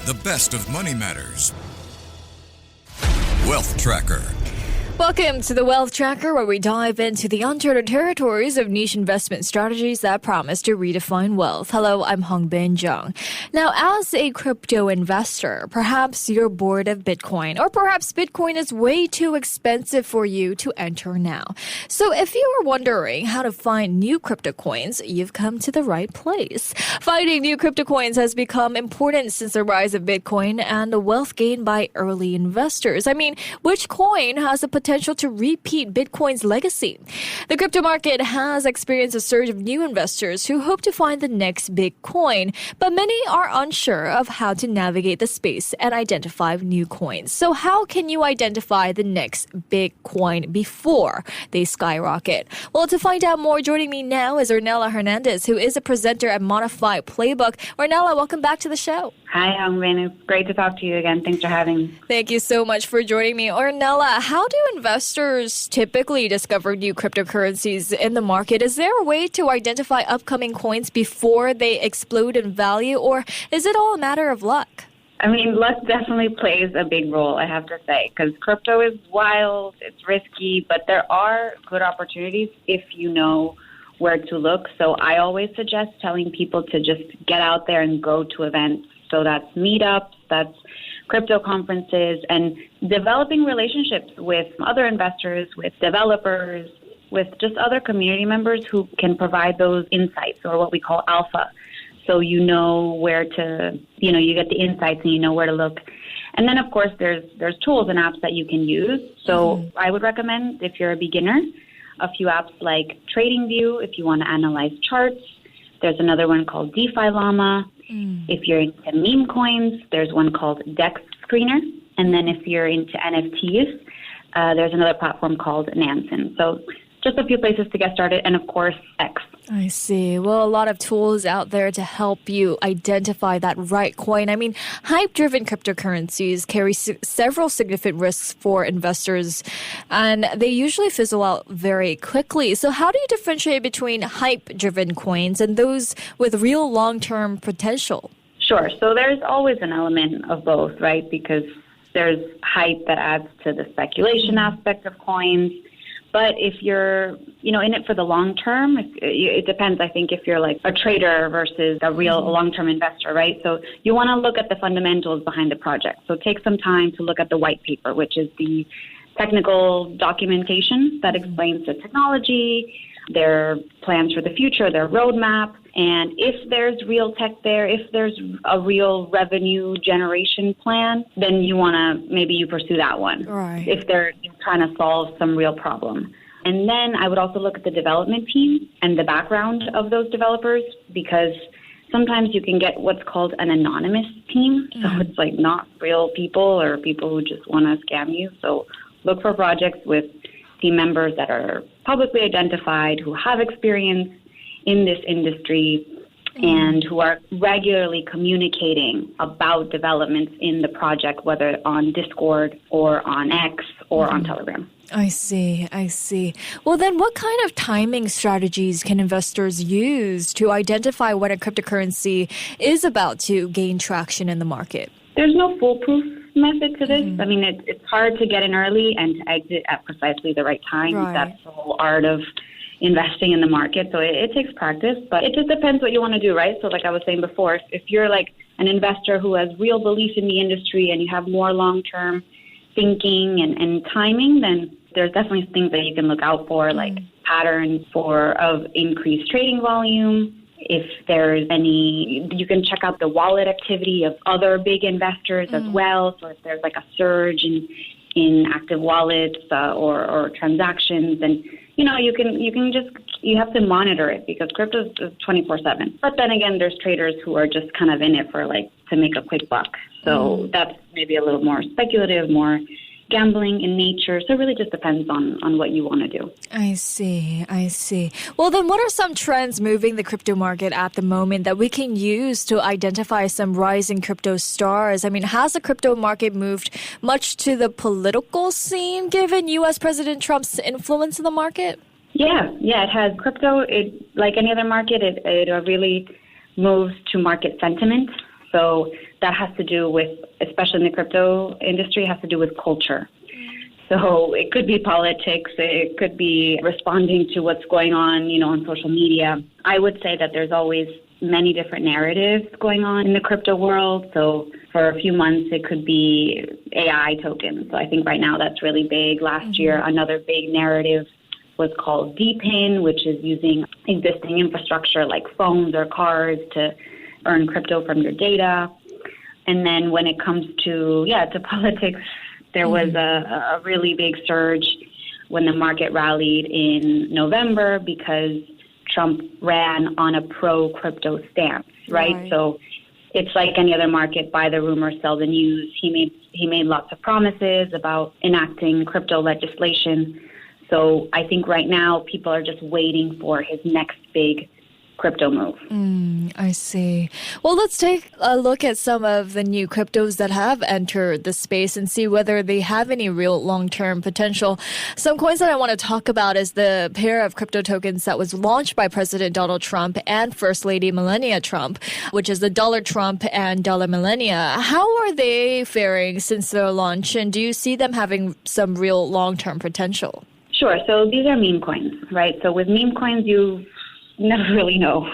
the best of money matters. Wealth Tracker. Welcome to the Wealth Tracker, where we dive into the uncharted territories of niche investment strategies that promise to redefine wealth. Hello, I'm Hongbin Jeong. Now, as a crypto investor, perhaps you're bored of Bitcoin, or perhaps Bitcoin is way too expensive for you to enter now. So if you are wondering how to find new crypto coins, you've come to the right place. Finding new crypto coins has become important since the rise of Bitcoin and the wealth gained by early investors. I mean, which coin has a potential to repeat Bitcoin's legacy? The crypto market has experienced a surge of new investors who hope to find the next big coin, but many are unsure of how to navigate the space and identify new coins. So how can you identify the next big coin before they skyrocket? Well, to find out more, joining me now is Ornella Hernandez, who is a presenter at Moniify Playbook. Ornella, welcome back to the show. Hi, Hongbin. It's great to talk to you again. Thanks for having me. Thank you so much for joining me. Ornella, how do investors typically discover new cryptocurrencies in the market? Is there a way to identify upcoming coins before they explode in value, or is it all a matter of luck? I mean, luck definitely plays a big role, I have to say, because crypto is wild, it's risky, but there are good opportunities if you know where to look. So I always suggest telling people to just get out there and go to events. So that's meetups, that's crypto conferences, and developing relationships with other investors, with developers, with just other community members who can provide those insights, or what we call alpha. So you know where to, you get the insights and you know where to look. And then, of course, there's tools and apps that you can use. So I would recommend, if you're a beginner, a few apps like TradingView if you want to analyze charts. There's another one called DeFi Llama. If you're into meme coins, there's one called Dex Screener. And then if you're into NFTs, there's another platform called Nansen. So just a few places to get started. And of course, X. I see. Well, a lot of tools out there to help you identify that right coin. I mean, hype-driven cryptocurrencies carry several significant risks for investors, and they usually fizzle out very quickly. So how do you differentiate between hype-driven coins and those with real long-term potential? Sure. So there's always an element of both, right? Because there's hype that adds to the speculation aspect of coins. But if you're, in it for the long term, it depends, I think, if you're like a trader versus a real long-term investor, right? So you want to look at the fundamentals behind the project. So take some time to look at the white paper, which is the technical documentation that explains the technology, their plans for the future, their roadmap. And if there's real tech there, if there's a real revenue generation plan, then you want to, maybe you pursue that one. Right. If they're trying to solve some real problem. And then I would also look at the development team and the background of those developers, because sometimes you can get what's called an anonymous team. So it's like not real people or people who just want to scam you. So look for projects with team members that are publicly identified, who have experience in this industry, and who are regularly communicating about developments in the project, whether on Discord or on X or on Telegram. I see. Well, then what kind of timing strategies can investors use to identify when a cryptocurrency is about to gain traction in the market? There's no foolproof method to this. I mean, it's hard to get in early and to exit at precisely the right time. Right. That's the whole art of investing in the market. So it takes practice, but it just depends what you want to do, right? So like I was saying before, if you're like an investor who has real belief in the industry and you have more long-term thinking and timing, then there's definitely things that you can look out for, like patterns of increased trading volume. If there's any, you can check out the wallet activity of other big investors as well. So if there's like a surge in active wallets or transactions, and you have to monitor it, because crypto is 24/7. But then again, there's traders who are just kind of in it for to make a quick buck. So that's maybe a little more speculative, more gambling in nature. So it really just depends on what you want to do. I see. Well, then what are some trends moving the crypto market at the moment that we can use to identify some rising crypto stars? I mean, has the crypto market moved much to the political scene given U.S. President Trump's influence in the market? Yeah, it has. Crypto, like any other market, it really moves to market sentiment. So that has to do with, especially in the crypto industry, has to do with culture. So it could be politics, it could be responding to what's going on, on social media. I would say that there's always many different narratives going on in the crypto world. So for a few months, it could be AI tokens. So I think right now that's really big. Last year, another big narrative was called DePIN, which is using existing infrastructure like phones or cars to earn crypto from your data. And then when it comes to politics, there was a really big surge when the market rallied in November because Trump ran on a pro-crypto stance, right? So it's like any other market, buy the rumor, sell the news. He made lots of promises about enacting crypto legislation. So I think right now people are just waiting for his next big crypto move. I see. Well, let's take a look at some of the new cryptos that have entered the space and see whether they have any real long-term potential. Some coins that I want to talk about is the pair of crypto tokens that was launched by President Donald Trump and First Lady Melania Trump, which is the Dollar Trump and Dollar Melania. How are they faring since their launch, and do you see them having some real long-term potential? Sure. So these are meme coins, right? So with meme coins, you never really know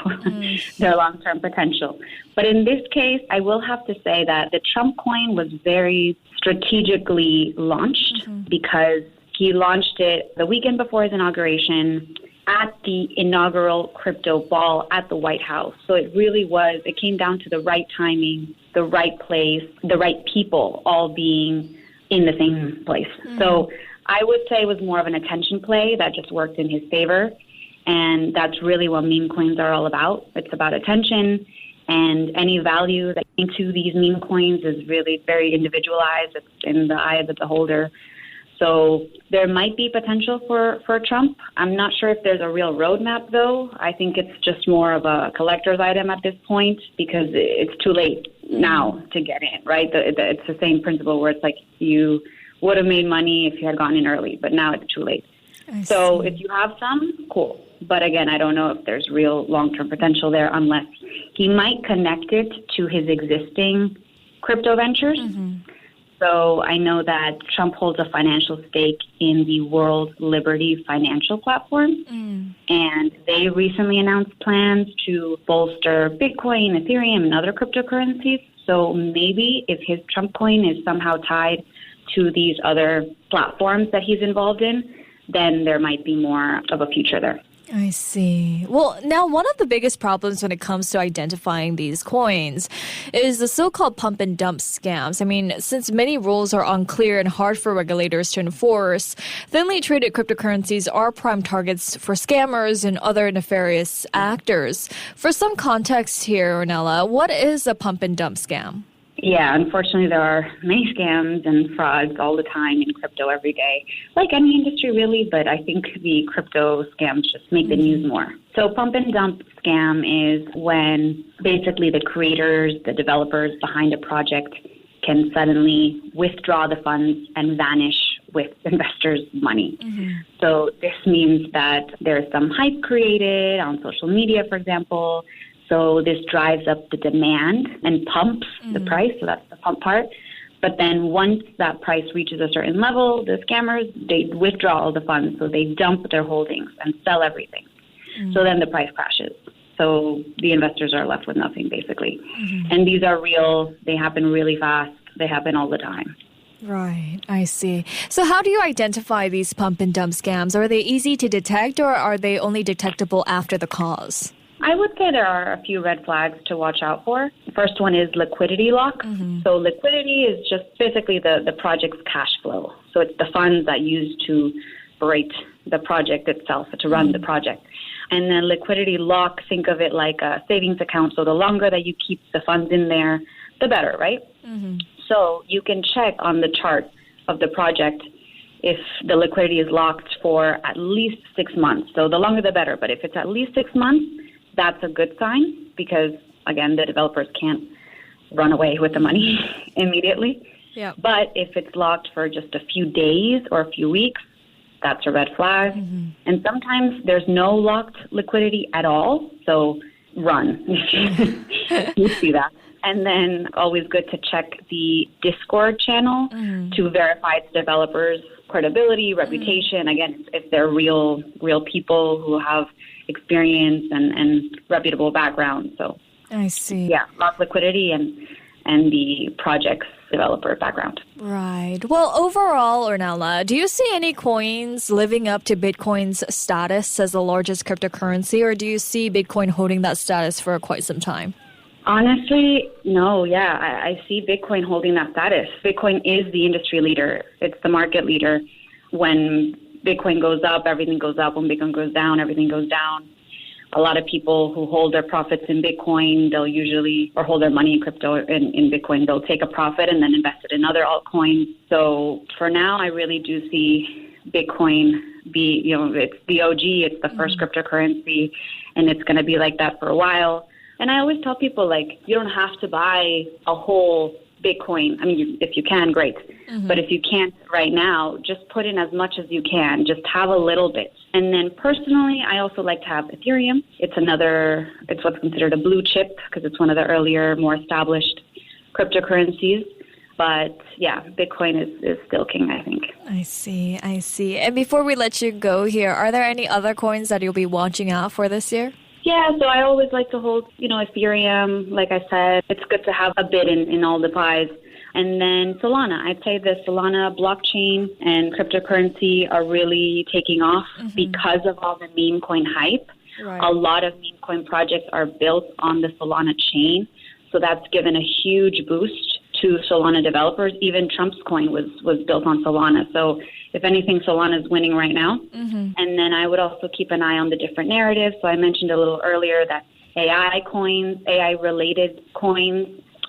their long-term potential. But in this case, I will have to say that the Trump coin was very strategically launched because he launched it the weekend before his inauguration at the inaugural crypto ball at the White House. So it came down to the right timing, the right place, the right people all being in the same place. So I would say it was more of an attention play that just worked in his favor. And that's really what meme coins are all about. It's about attention, and any value that into these meme coins is really very individualized. It's in the eye of the beholder. So there might be potential for Trump. I'm not sure if there's a real roadmap, though. I think it's just more of a collector's item at this point because it's too late now to get in, right? It's the same principle where it's like you would have made money if you had gone in early, but now it's too late. So if you have some, cool. But again, I don't know if there's real long-term potential there unless he might connect it to his existing crypto ventures. So I know that Trump holds a financial stake in the World Liberty financial platform. And they recently announced plans to bolster Bitcoin, Ethereum, and other cryptocurrencies. So maybe if his Trump coin is somehow tied to these other platforms that he's involved in, then there might be more of a future there. I see. Well, now one of the biggest problems when it comes to identifying these coins is the so-called pump and dump scams. I mean, since many rules are unclear and hard for regulators to enforce, thinly traded cryptocurrencies are prime targets for scammers and other nefarious actors. For some context here, Ornella, what is a pump and dump scam? Yeah, unfortunately, there are many scams and frauds all the time in crypto every day, like any industry really, but I think the crypto scams just make the news more. So pump and dump scam is when basically the creators, the developers behind a project can suddenly withdraw the funds and vanish with investors' money. So this means that there's some hype created on social media, for example. So this drives up the demand and pumps the price. So that's the pump part. But then once that price reaches a certain level, the scammers, they withdraw all the funds. So they dump their holdings and sell everything. So then the price crashes. So the investors are left with nothing, basically. And these are real. They happen really fast. They happen all the time. Right, I see. So how do you identify these pump and dump scams? Are they easy to detect, or are they only detectable after the cause? I would say there are a few red flags to watch out for. The first one is liquidity lock. So liquidity is just basically the project's cash flow. So it's the funds that use to operate the project itself, to run the project. And then liquidity lock, think of it like a savings account. So the longer that you keep the funds in there, the better, right? So you can check on the chart of the project if the liquidity is locked for at least 6 months. So the longer the better. But if it's at least 6 months, that's a good sign because, again, the developers can't run away with the money immediately. But if it's locked for just a few days or a few weeks, that's a red flag. And sometimes there's no locked liquidity at all, so run if you see that. And then always good to check the Discord channel to verify its developers' credibility, reputation. Again, if they're real people who have experience and reputable background. So I see. Yeah, lots of liquidity and the project's developer background. Right. Well, overall, Ornella, do you see any coins living up to Bitcoin's status as the largest cryptocurrency, or do you see Bitcoin holding that status for quite some time? Honestly, no. Yeah, I see Bitcoin holding that status. Bitcoin is the industry leader. It's the market leader. When Bitcoin goes up, everything goes up. When Bitcoin goes down, everything goes down. A lot of people who hold their profits in Bitcoin, they'll usually, or hold their money in crypto in Bitcoin, they'll take a profit and then invest it in other altcoins. So for now, I really do see Bitcoin be, it's the OG, it's the first cryptocurrency, and it's going to be like that for a while. And I always tell people, you don't have to buy a whole Bitcoin. I mean, if you can, great. But if you can't right now, just put in as much as you can. Just have a little bit. And then personally, I also like to have Ethereum. It's what's considered a blue chip because it's one of the earlier, more established cryptocurrencies. But yeah, Bitcoin is still king, I think. I see. And before we let you go here, are there any other coins that you'll be watching out for this year? Yeah, so I always like to hold, Ethereum. Like I said, it's good to have a bit in all the pies. And then Solana. I'd say the Solana blockchain and cryptocurrency are really taking off because of all the meme coin hype. Right. A lot of meme coin projects are built on the Solana chain. So that's given a huge boost to Solana developers. Even Trump's coin was built on Solana. So if anything, Solana is winning right now. And then I would also keep an eye on the different narratives. So I mentioned a little earlier that AI-related coins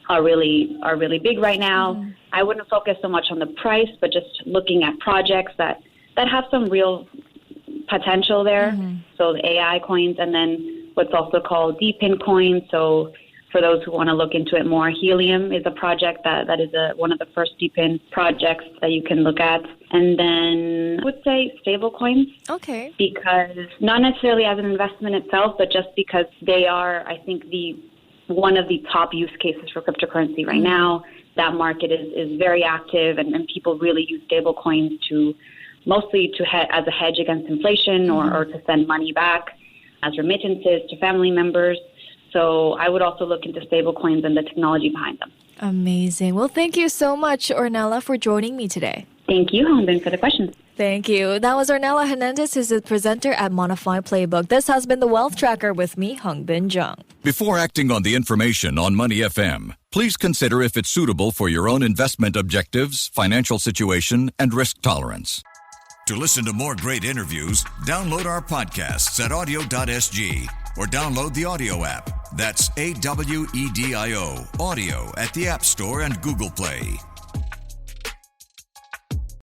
are really big right now. I wouldn't focus so much on the price, but just looking at projects that have some real potential there. So the AI coins, and then what's also called DePIN coins. So for those who want to look into it more, Helium is a project that is one of the first DePIN projects that you can look at. And then I would say stable coins. Okay. Because not necessarily as an investment itself, but just because they are, I think, one of the top use cases for cryptocurrency right now. That market is very active, and people really use stable coins mostly as a hedge against inflation or to send money back as remittances to family members. So I would also look into stablecoins and the technology behind them. Amazing. Well, thank you so much, Ornella, for joining me today. Thank you, Hongbin, for the questions. Thank you. That was Ornella Hernandez, who's the presenter at Moniify Playbook. This has been the Wealth Tracker with me, Hongbin Jeong. Before acting on the information on Money FM, please consider if it's suitable for your own investment objectives, financial situation, and risk tolerance. To listen to more great interviews, download our podcasts at audio.sg or download the audio app. That's AWEDIO, audio at the App Store and Google Play.